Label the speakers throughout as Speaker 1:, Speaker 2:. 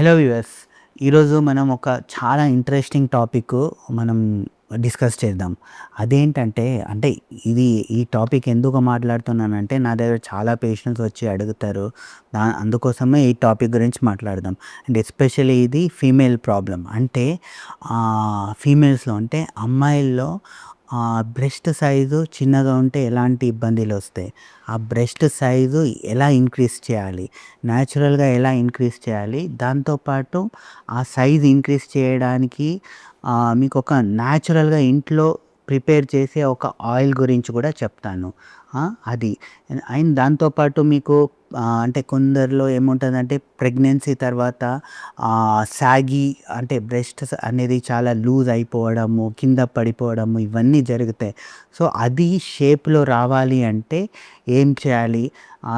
Speaker 1: Hello viewers. ఈరోజు మనం ఒక చాలా ఇంట్రెస్టింగ్ టాపిక్ మనం డిస్కస్ చేద్దాం. అదేంటంటే అంటే ఇది ఈ టాపిక్ ఎందుకు మాట్లాడుతున్నానంటే నా దగ్గర చాలా పేషెంట్స్ వచ్చి అడుగుతారు. అందుకోసమే ఈ టాపిక్ గురించి మాట్లాడదాం. అండ్ ఎస్పెషల్లీ ఇది ఫీమేల్ ప్రాబ్లమ్. అంటే ఫీమేల్స్‌లో అంటే అమ్మాయిల్లో బ్రెస్ట్ సైజు చిన్నగా ఉంటే ఎలాంటి ఇబ్బందులొస్తాయి? ఆ బ్రెస్ట్ సైజు ఎలా ఇంక్రీజ్ చేయాలి? న్యాచురల్‌గా ఎలా ఇంక్రీజ్ చేయాలి? దాంతో పాటు ఆ సైజ్ ఇంక్రీజ్ చేయడానికి మీకొక న్యాచురల్‌గా ఇంట్లో ప్రిపేర్ చేసే ఒక ఆయిల్ గురించి కూడా చెప్తాను. ఆ! అది. అండ్ దాంతో పాటు మీకు అంటే కొందరిలో ఏముంటదంటే ప్రెగ్నెన్సీ తర్వాత సాగి అంటే అనేది చాలా లూజ్ అయిపోవడము, కింద పడిపోవడము ఇవన్నీ జరుగుతాయి. సో, అది షేప్‌లో రావాలి అంటే ఏం చేయాలి?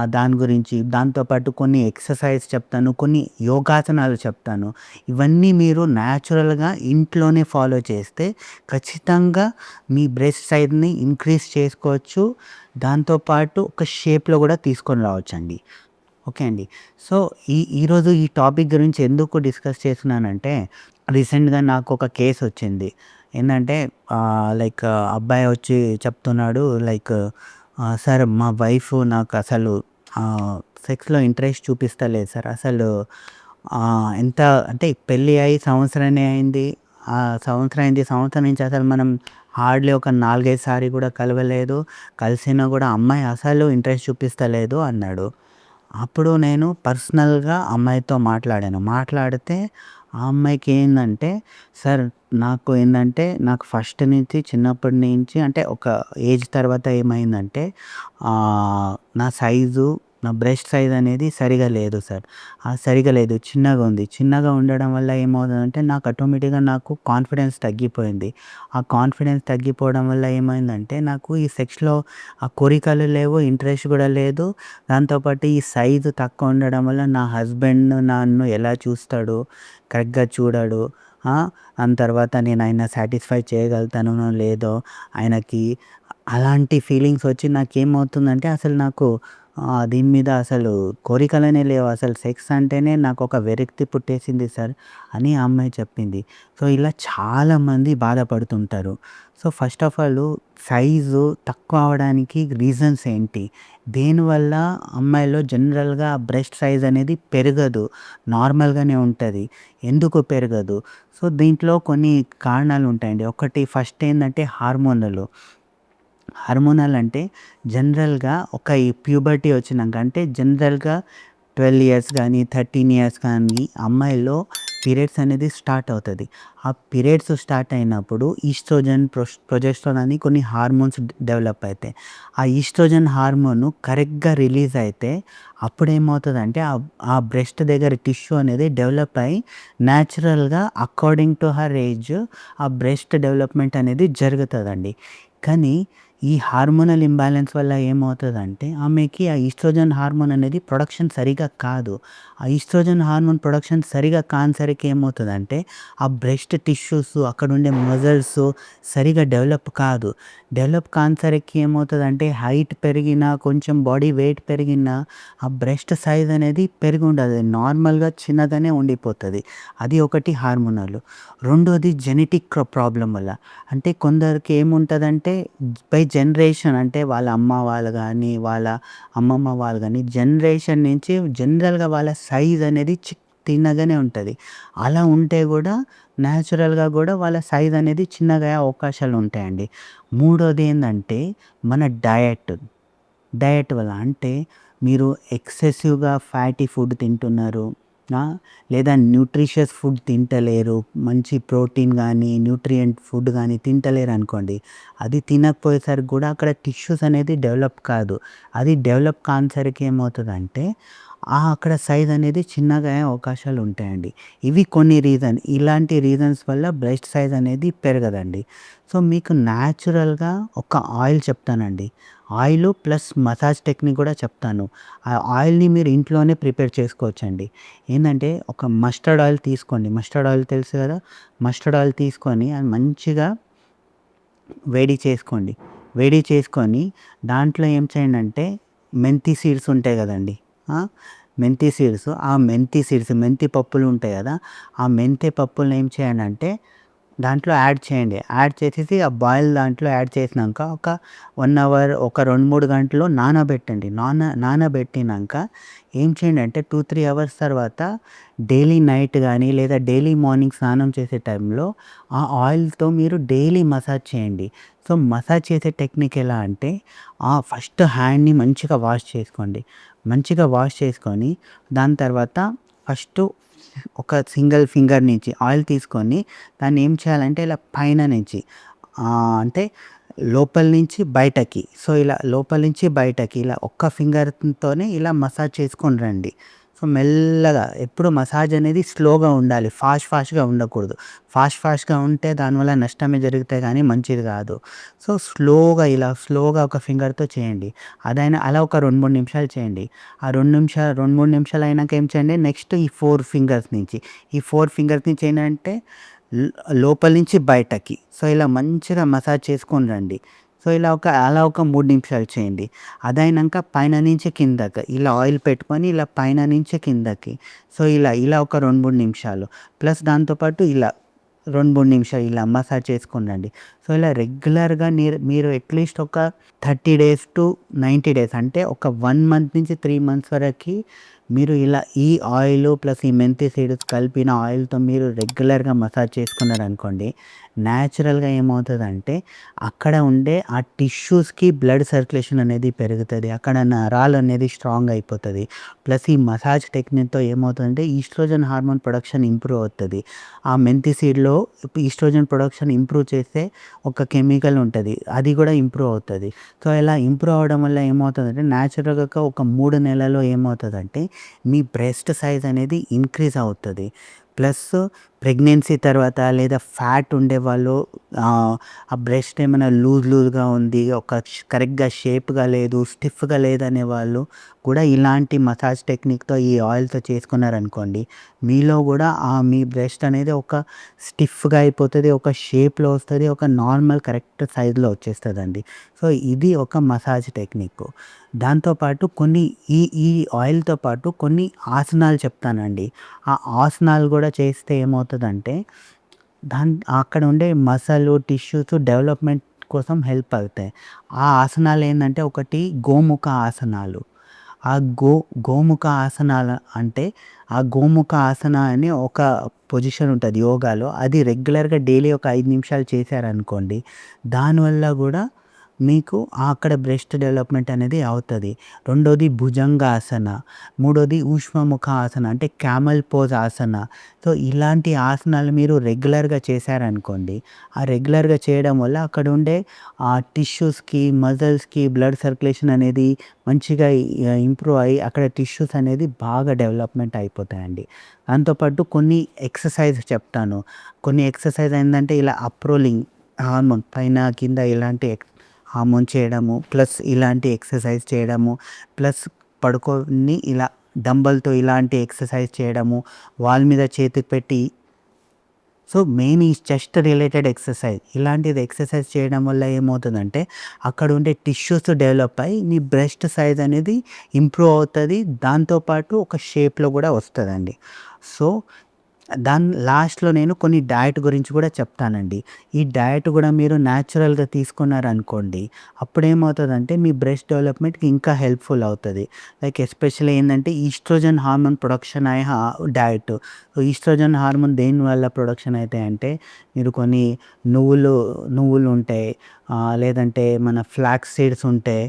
Speaker 1: దాని గురించి దాంతో పాటు కొన్ని ఎక్సర్‌సైజ్ చెప్తాను. కొన్ని యోగాసనాలు చెప్తాను. ఇవన్నీ మీరు న్యాచురల్‌గా ఇంట్లోనే ఫాలో చేస్తే ఖచ్చితంగా మీ బ్రెస్ట్ సైజ్‌ని ఇంక్రీజ్ చేసుకోవచ్చు. దాంతో పాటు ఒక షేప్‌లో కూడా తీసుకొని రావచ్చండి. ఓకే అండి. సో, ఈరోజు ఈ టాపిక్ గురించి ఎందుకు డిస్కస్ చేస్తున్నానంటే, రీసెంట్‌గా నాకొక కేసొచ్చింది. ఏందంటే లైక్ అబ్బాయి వచ్చి చెప్తున్నాడు లైక్ సార్ మా వైఫ్ నాకసలు సెక్స్‌లో ఇంట్రెస్ట్ చూపిస్తలేదు సార్. అసలు ఎంత అంటే పెళ్లి అయ్యి సంవత్సరమే అయింది. సంవత్సరం అయింది. సంవత్సరం నుంచి అసలు మనం హార్డ్‌లీ ఒక 4, 5 సారి కూడా కలవలేదు. కలిసినా కూడా అమ్మాయి అసలు ఇంట్రెస్ట్ చూపిస్తలేదు అన్నాడు. అప్పుడు నేను పర్సనల్‌గా అమ్మాయితో మాట్లాడాను. మాట్లాడితే ఆ అమ్మాయికి ఏందంటే, సార్ నాకు ఏందంటే, నాకు ఫస్ట్ నుంచి చిన్నప్పటి నుంచి అంటే ఒక ఏజ్ తర్వాత ఏమైందంటే నా సైజు, నా బ్రెస్ట్ సైజ్ అనేది సరిగా లేదు సార్. సరిగా లేదు. చిన్నగా ఉంది. చిన్నగా ఉండడం వల్ల ఏమవుతుందంటే, నాకు ఆటోమేటిక్‌గా నాకు కాన్ఫిడెన్స్ తగ్గిపోయింది. ఆ కాన్ఫిడెన్స్ తగ్గిపోవడం వల్ల ఏమైందంటే, నాకు ఈ సెక్స్‌లో ఆ కోరికలు లేవు, ఇంట్రెస్ట్ కూడా లేదు. దాంతో పాటు ఈ సైజు తక్కువ ఉండడం వల్ల నా హస్బెండ్ నన్ను ఎలా చూస్తాడు, కరెక్ట్‌గా చూడడు. దాని తర్వాత నేను ఆయన్ని సాటిస్ఫై చేయగలుగుతానో లేదో ఆయనకి అలాంటి ఫీలింగ్స్ వచ్చి నాకేమవుతుందంటే అసలు నాకు దీని మీద అసలు కోరికలనే లేవు. అసలు సెక్స్ అంటేనే నాకొక విరక్తి పుట్టేసింది సార్ అని ఆ అమ్మాయి చెప్పింది. సో, ఇలా చాలామంది బాధపడుతుంటారు. So, first of all size తక్కువ అవ్వడానికి రీజన్స్ ఏంటి? దేనివల్ల అమ్మాయిలో జనరల్‌గా బ్రెస్ట్ సైజ్ అనేది పెరగదు. నార్మల్‌గానే ఉంటది. ఎందుకు పెరగదు? సో, దీంట్లో కొన్ని కారణాలు ఉంటాయండి. ఒకటి ఫస్ట్ ఏందంటే హార్మోన్‌లు. హార్మోనల్ అంటే జనరల్‌గా ఒక ఈ ప్యూబర్టీ వచ్చినంక అంటే జనరల్‌గా 12 ఇయర్స్ గానీ, 13 ఇయర్స్ కానీ అమ్మాయిల్లో పీరియడ్స్ అనేది స్టార్ట్ అవుతది. ఆ పీరియడ్స్ స్టార్ట్ అయినప్పుడు ఈస్ట్రోజన్, ప్రొజెస్టరాన్ అని కొన్ని హార్మోన్స్ డెవలప్ అయితాయి. ఆ ఈస్ట్రోజన్ హార్మోను కరెక్ట్‌గా రిలీజ్ అయితే అప్పుడేమవుతదంటే ఆ బ్రెస్ట్ దగ్గర టిష్యూ అనేది డెవలప్ అయ్యి న్యాచురల్‌గా అకార్డింగ్ టు హర్ ఏజ్ ఆ బ్రెస్ట్ డెవలప్‌మెంట్ అనేది జరుగుతదండి. కానీ ఈ హార్మోనల్ ఇంబాలెన్స్ వల్ల ఏమవుతదంటే, ఆమెకి ఆ ఈస్ట్రోజన్ హార్మోన్ అనేది ప్రొడక్షన్ సరిగ్గా కాదు. ఆ ఈస్ట్రోజన్ హార్మోన్ ప్రొడక్షన్ సరిగ్గా కానిసరికి ఏమవుతదంటే, ఆ బ్రెస్ట్ టిష్యూస్ అక్కడుండే మజిల్స్ సరిగ్గా డెవలప్ కాదు. డెవలప్ కానిసరికి ఏమవుతదంటే, హైట్ పెరిగినా, కొంచెం బాడీ వెయిట్ పెరిగినా, ఆ బ్రెస్ట్ సైజ్ అనేది పెరిగుండదు. నార్మల్‌గా చిన్నగానే ఉండిపోతది. అది ఒకటి హార్మోనల్. రెండోది జెనెటిక్ ప్రాబ్లమ్ వల్ల. అంటే కొందరికి ఏముంటదంటే బై జనరేషన్ అంటే వాళ్ళ అమ్మ వాళ్ళు గానీ, వాళ్ళ అమ్మమ్మ వాళ్ళు గానీ జనరేషన్ నుంచి జనరల్‌గా వాళ్ళ సైజ్ అనేది తిన్నగానే ఉంటది. అలా ఉంటే గూడా న్యాచురల్‌గా గూడా వాళ్ళ సైజ్ అనేది చిన్నగా అయ్యే అవకాశాలుంటాయండి. మూడోది ఏందంటే మన డయట్. డయట్ వల్ల. అంటే మీరు ఎక్సెసివ్‌గా ఫ్యాటీ ఫుడ్ తింటున్నారు. ఆ! లేదా న్యూట్రిషియస్ ఫుడ్ తింటలేరు. మంచి ప్రోటీన్ గానీ, న్యూట్రియంట్ ఫుడ్ గానీ తింటలేరనుకోండి. అది తినకపోయేసరికి గూడా అక్కడ టిష్యూస్ అనేది డెవలప్ కాదు. అది డెవలప్ కానిసరికి ఏమవుతదంటే అక్కడ సైజ్ అనేది చిన్నగా అయ్యే అవకాశాలుంటాయండి. ఇవి కొన్ని ఇలాంటి రీజన్స్ వల్ల బ్రెస్ట్ సైజ్ అనేది పెరగదండి. సో, మీకు న్యాచురల్‌గా ఒక ఆయిల్ చెప్తానండి. ఆయిలు ప్లస్ మసాజ్ టెక్నిక్ గూడా చెప్తాను. ఆ ఆయిల్‌ని మీరు ఇంట్లోనే ప్రిపేర్ చేసుకోవచ్చండి. ఏందంటే ఒక మస్టర్డ్ ఆయిల్ తీసుకోండి. మస్టర్డ్ ఆయిల్ తెలుసు గదా! మస్టర్డ్ ఆయిల్ తీసుకొని అది మంచిగా వేడి చేసుకోండి. వేడి చేసుకొని దాంట్లో ఏం చేయండంటే మెంతి సీడ్స్ ఉంటాయి గదండీ! ఆ! మెంతి సీడ్స్, ఆ మెంతి సీడ్స్, మెంతి పప్పులు ఉంటాయి గదా! ఆ మెంతి పప్పుల్ని ఏం చేయండంటే దాంట్లో యాడ్ చేయండి. యాడ్ చేసేసి ఆ బాయిల్ దాంట్లో యాడ్ చేసినంక ఒక 1 అవర్, ఒక 2, 3 గంటలు నానబెట్టండి. నానబెట్టినంక ఏం చేయండి అంటే 2, 3 అవర్స్ తర్వాత డైలీ నైట్ గానీ, లేదా డైలీ మార్నింగ్ స్నానం చేసే టైంలో ఆ ఆయిల్‌తో మీరు డైలీ మసాజ్ చేయండి. సో, మసాజ్ చేసే టెక్నిక్ ఎలా అంటే ఫస్ట్ హ్యాండ్‌ని మంచిగా వాష్ చేసుకోండి. మంచిగా వాష్ చేసుకొని దాని తర్వాత ఫస్టు ఒక సింగిల్ ఫింగర్ నుంచి ఆయిల్ తీసుకొని దాన్ని ఏం చేయాలంటే ఇలా పైన నుంచి అంటే లోపల నుంచి బయటకి. సో, ఇలా లోపల నుంచి బయటకి ఇలా ఒక్క ఫింగర్‌తోనే ఇలా మసాజ్ చేసుకొని రండి. సో, మెల్లగా ఎప్పుడు మసాజ్ అనేది స్లోగా ఉండాలి. ఫాస్ట్‌గా ఉండకూడదు. ఫాస్ట్‌గా ఉంటే దానివల్ల నష్టమే జరుగుతాయి గానీ మంచిది గాదు. సో, స్లోగా ఒక ఫింగర్‌తో చేయండి. అలా ఒక 2, 3 నిమిషాలు చేయండి. ఆ 2, 3 నిమిషాలు అయినాక ఏం చేయండి నెక్స్ట్ ఈ 4 ఫింగర్స్ నుంచి. ఈ 4 ఫింగర్స్ నుంచి ఏంటంటే ల్ లోపల నుంచి బయటకి. సో, ఇలా మంచిగా మసాజ్ చేసుకొని రండి. సో, అలా ఒక 3 నిమిషాలు చేయండి. అదయినంక పైన నుంచి కిందకి ఇలా ఆయిల్ పెట్టుకొని ఇలా పైన నుంచి కిందకి. సో, ఇలా ఒక 2, 3 నిమిషాలు. ప్లస్ దాంతో పాటు ఇలా 2, 3 నిమిషాలు ఇలా మసాజ్ చేసుకొని రండి. సో, ఇలా రెగ్యులర్‌గా మీరు అట్‌లీస్ట్ ఒక 30 డేస్ టు 90 డేస్ అంటే ఒక 1 మంత్ నుంచి 3 మంత్స్ వరకి మీరు ఇలా ఈ ఆయిలు ప్లస్ ఈ మెంతి సీడ్స్ కలిపిన ఆయిల్‌తో మీరు రెగ్యులర్‌గా మసాజ్ చేసుకున్నారనుకోండి, న్యాచురల్‌గా ఏమవుతదంటే అక్కడ ఉండే ఆ టిష్యూస్‌కి బ్లడ్ సర్క్యులేషన్ అనేది పెరుగుతది. అక్కడ నరాలనేది స్ట్రాంగ్ అయిపోతది. ప్లస్ ఈ మసాజ్ టెక్నిక్‌తో ఏమవుతదంటే ఈస్ట్రోజన్ హార్మోన్ ప్రొడక్షన్ ఇంప్రూవ్ అవుతది. ఆ మెంతి సీడ్‌లో ఈస్ట్రోజన్ ప్రొడక్షన్ ఇంప్రూవ్ చేసే ఒక కెమికల్ ఉంటది. అది గూడా ఇంప్రూవ్ అవుతది. సో, ఇలా ఇంప్రూవ్ అవ్వడం వల్ల ఏమవుతదంటే న్యాచురల్‌గా ఒక 3 నెలల్లో ఏమవుతదంటే మీ బ్రెస్ట్ సైజ్ అనేది ఇంక్రీజ్ అవుతది. ప్లస్ ప్రెగ్నెన్సీ తర్వాత లేదా ఫ్యాట్ ఉండేవాళ్ళు ఆ బ్రెస్ట్ ఏమైనా లూజ్‌గా ఉంది. కరెక్ట్‌గా షేప్‌గా లేదు, స్టిఫ్‌గా లేదనే వాళ్ళు కూడా ఇలాంటి మసాజ్ టెక్నిక్‌తో ఈ ఆయిల్‌తో చేసుకున్నారనుకోండి, మీలో గూడా మీ బ్రెస్ట్ అనేది ఒక స్టిఫ్‌గా అయిపోతది. ఒక షేప్‌లో వస్తది. ఒక నార్మల్ కరెక్ట్ సైజ్‌లో వచ్చేస్తదండి. సో, ఇది ఒక మసాజ్ టెక్నిక్కు. దాంతో పాటు ఈ ఈ ఆయిల్‌తో పాటు కొన్ని ఆసనాలు చెప్తానండి. ఆ ఆసనాలు గూడా చేస్తే ఏమవుతదంటే అక్కడ ఉండే మసలు, టిష్యూస్ డెవలప్‌మెంట్ కోసం హెల్ప్ అవుతాయి. ఆ ఆసనాలేందంటే ఒకటి గోముఖ ఆసనాలు. ఆ గో గోముఖ ఆసనాల అంటే ఆ గోముఖ ఆసన అని ఒక పొజిషన్ ఉంటది యోగాలో. అది రెగ్యులర్‌గా డైలీ ఒక 5 నిమిషాలు చేశారనుకోండి, దానివల్ల గూడా మీకు అక్కడ బ్రెస్ట్ డెవలప్‌మెంట్ అనేది అవుతది. రెండోది భుజంగాసన, మూడోది ఊష్మముఖ ఆసన అంటే క్యామెల్ పోజ్ ఆసన. సో, ఇలాంటి ఆసనాలు మీరు రెగ్యులర్‌గా చేశారనుకోండి, ఆ రెగ్యులర్‌గా చేయడం వల్ల అక్కడ ఉండే టిష్యూస్‌కి, మజిల్స్‌కి బ్లడ్ సర్క్యులేషన్ అనేది మంచిగా ఇంప్రూవ్ అయ్యి అక్కడ టిష్యూస్ అనేది బాగా డెవలప్‌మెంట్ అయిపోతాయండి. దాంతో పాటు కొన్ని ఎక్సర్‌సైజ్ చెప్తాను. కొన్ని ఎక్సర్‌సైజ్ ఏందంటే ఇలా అప్రోలింగ్ హార్మోన్ పైన, కింద ఇలాంటి హార్మోన్ చేయడము, ప్లస్ ఇలాంటి ఎక్సర్‌సైజ్ చేయడము, ప్లస్ పడుకొని ఇలా డంబెల్‌తో ఇలాంటి ఎక్సర్‌సైజ్ చేయడము, వాల్ మీద చేతికి పెట్టి సో, మెయిన్ ఈ చెస్ట్ రిలేటెడ్ ఎక్సర్‌సైజ్. ఇలాంటిది ఎక్సర్‌సైజ్ చేయడం వల్ల ఏమవుతదంటే, అక్కడ ఉండే టిష్యూస్ డెవలప్ అయ్యి, మీ బ్రెస్ట్ సైజ్ అనేది ఇంప్రూవ్ అవుతది. దాంతో పాటు ఒక షేప్‌లో గూడా వస్తదండి. సో, లాస్ట్‌లో నేను కొన్ని డయట్ గురించి గూడా చెప్తానండి. ఈ డయట్ గూడా మీరు న్యాచురల్‌గా తీసుకున్నారనుకోండి, అప్పుడేమవుతదంటే మీ బ్రెస్ట్ డెవలప్‌మెంట్‌కి ఇంకా హెల్ప్‌ఫుల్ అవుతది. లైక్ ఎస్పెషల్లీ ఏందంటే ఈస్ట్రోజన్ హార్మోన్ ప్రొడక్షన్ అయ్యే డయట్. ఈస్ట్రోజన్ హార్మోన్ దేనివల్ల ప్రొడక్షన్ అయితాయంటే, మీరు కొన్ని నువ్వులుంటాయి. లేదంటే మన ఫ్లాక్స్ సీడ్స్ ఉంటాయి.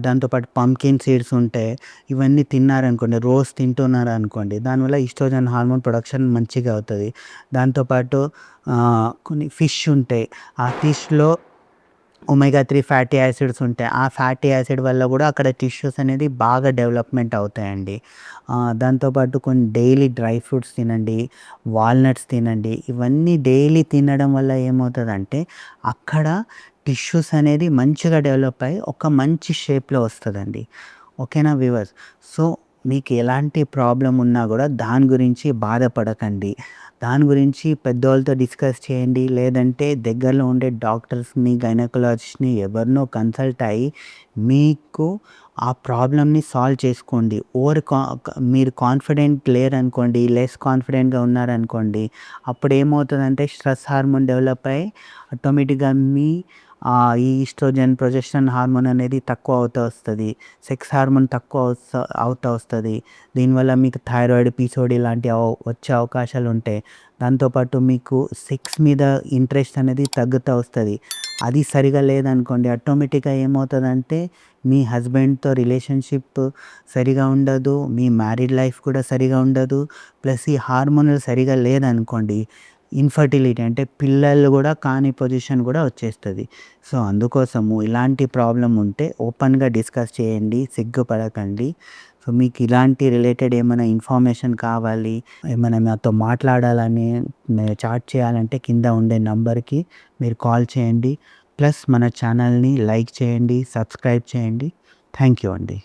Speaker 1: దాంతో పాటు పంకిన్ సీడ్స్ ఉంటాయి. ఇవన్నీ తిన్నారనుకోండి, రోజు తింటున్నారనుకోండి, దానివల్ల ఈస్ట్రోజన్ హార్మోన్ ప్రొడక్షన్ మంచిగా అవుతది. దాంతో పాటు కొన్ని ఫిష్ ఉంటాయి. ఆ ఫిష్‌లో ఒమేగా 3 ఫ్యాటీ యాసిడ్స్ ఉంటాయి. ఆ ఫ్యాటీ యాసిడ్ వల్ల గూడా అక్కడ టిష్యూస్ అనేది బాగా డెవలప్‌మెంట్ అవుతాయండి. దాంతో పాటు కొన్ని డైలీ డ్రై ఫ్రూట్స్ తినండి, వాల్‌నట్స్ తినండి. ఇవన్నీ డైలీ తినడం వల్ల ఏమవుతదంటే, అక్కడ టిష్యూస్ అనేది మంచిగా డెవలప్ అయ్యి ఒక మంచి షేప్‌లో వస్తదండి. ఓకేనా వ్యూవర్స్. సో, మీకు ఎలాంటి ప్రాబ్లమ్ ఉన్నా గూడా దాని గురించి బాధపడకండి. దాని గురించి పెద్దోళ్ళతో డిస్కస్ చేయండి. లేదంటే దగ్గరలో ఉండే డాక్టర్స్‌ని, గైనకాలజిస్ట్‌ని ఎవరినో కన్సల్ట్ అయ్యి మీకు ఆ ప్రాబ్లమ్‌ని సాల్వ్ చేసుకోండి. మీరు కాన్ఫిడెంట్ లేరనుకోండి, లెస్ కాన్ఫిడెంట్‌గా ఉన్నారనుకోండి, అప్పుడేమవుతదంటే స్ట్రెస్ హార్మోన్ డెవలప్ అయ్యి ఆటోమేటిక్‌గా ఈ ఈస్ట్రోజన్, ప్రొజెస్టెరాన్ హార్మోన్ అనేది తక్కువ అవుతా వస్తది. సెక్స్ హార్మోన్ తక్కువ అవుతా వస్తది. దీనివల్ల మీకు థైరాయిడ్, పీసీఓడీ లాంటి వచ్చే అవకాశాలుంటాయి. దాంతో పాటు మీకు సెక్స్ మీద ఇంట్రెస్ట్ అనేది తగ్గుతా వస్తది. అది సరిగా లేదనుకోండి ఆటోమేటిక్‌గా ఏమవుతదంటే మీ హస్బెండ్‌తో రిలేషన్‌షిప్ సరిగా ఉండదు. మీ మ్యారీడ్ లైఫ్ కూడా సరిగా ఉండదు. ప్లస్ ఈ హార్మోనల్ సరిగా లేదనుకోండి, ఇన్‌ఫర్టిలిటీ అంటే పిల్లలు గూడా కాని పొజిషన్ గూడా వచ్చేస్తది. సో, అందుకోసము ఇలాంటి ప్రాబ్లమ్ ఉంటే ఓపెన్‌గా డిస్కస్ చేయండి. సిగ్గుపడకండి. సో, మీకు ఇలాంటి రిలేటెడ్ ఏమైనా ఇన్ఫర్మేషన్ కావాలి, ఏమైనా నాతో మాట్లాడాలని, చాట్ చేయాలంటే కింద ఉండే నంబర్‌కి మీరు కాల్ చేయండి. ప్లస్ మన ఛానల్‌ని లైక్ చేయండి, సబ్స్క్రైబ్ చేయండి. థ్యాంక్ యూ అండి.